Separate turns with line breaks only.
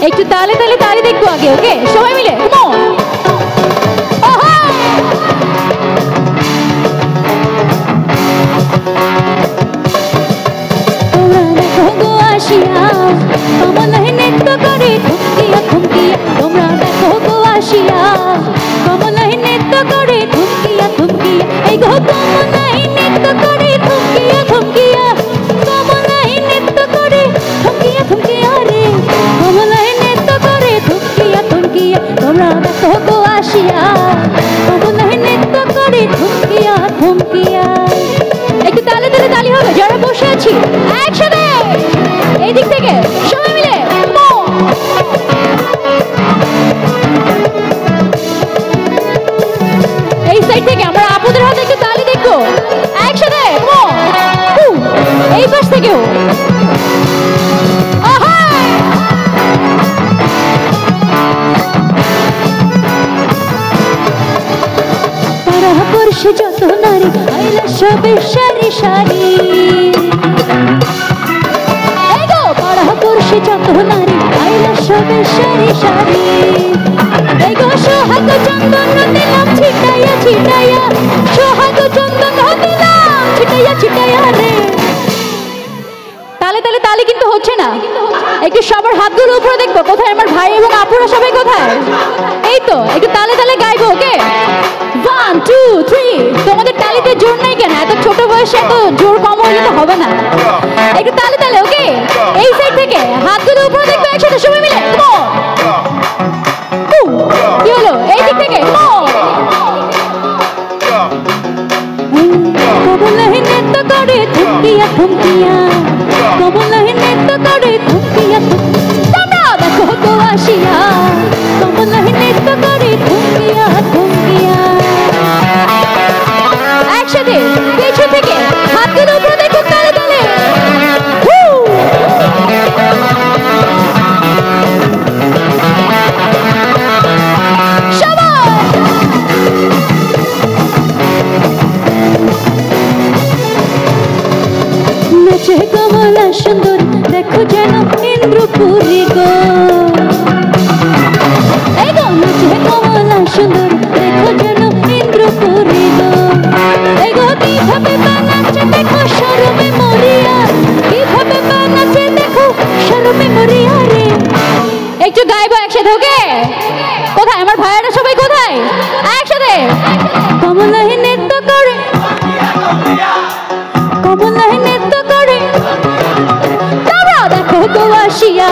একটু তালে তালে তালি দেখবো আগে, ওকে সবাই মিলে come on। তোমরা দেখো গো আসিয়া কমলায় নৃত্য করে থমকিয়া থমকিয়া, তোমরা দেখো গো আসিয়া কমলায় নৃত্য করে থমকিয়া থমকিয়া, এই গো কমলায় নৃত্য করে থমকিয়া থমকিয়া, কমলায় নৃত্য করে থমকিয়া থমকিয়া রে, কমলায় নৃত্য করে থমকিয়া থমকিয়া, তোমরা দেখো গো আসিয়া কমলায় নৃত্য করে থমকিয়া থমকিয়া। একটু তালে তালে তালি হবে যারা বসে আছি একসাথে, এই দিক থেকে সবাই মিলে এই সাইড থেকে আমরা আপুদের হাতে একটু তালি দেখবো একসাথে, এই পাশ থেকেও পরশে যত নারী আইলা সবে সারি সারি, এই গো পাড়া পরশে যত নারী আইলা সবে সারি সারি, এই গো সোহাগ চন্দন দিলাম ছিটাইয়া ছিটাইয়া, সোহাগ চন্দন দিলাম ছিটাইয়া ছিটাইয়া রে। তালে তালে তালি কিন্তু হচ্ছে না, একটু সবার হাতগুলো উপরে দেখবো, কোথায় আমার ভাই এবং আপুরা সবাই কোথায়, এই তো একটু তালে তালে গাইবো, ওকে 1 2 3। তোমাদের তালিতে জোর নাই কেন, এত ছোট বয়সে এত জোর কম হলে তো হবে না, একটু তালে তালে ওকে। এই সাইড থেকে হাতগুলো উপরে দেখবো একসাথে সবাই মিলে, কি হলো এই দিক থেকে কমলায় নৃত্য করে থমকিয়া থমকিয়া, কমলায় নৃত্য করে থমকিয়া থমকিয়া, তোমরা দেখো গো আসিয়া কমলায় নৃত্য করে থমকিয়া থমকিয়া, একসাথে পিছু থেকে হাতগুলো উপরে দেখো তালে তালে, নাচে কমলা সুন্দর দেখো যেন ইন্দ্রপুরী গো, এই গো নাচে কমলা সুন্দর দেখো যেন ইন্দ্রপুরী গো, এই গো কিভাবে বানাচ্ছে দেখো শরমে মরিয়া, কিভাবে বানাচ্ছে দেখো শরমে মরিয়া রে। একটু গাইবো একসাথে, ওকে কোথায় আমার ভাইয়ারা সবাই কোথায় একসাথে, কমলায় নৃত্য করে কমলায় নৃত্য করে, তোমরা দেখো গো আসিয়া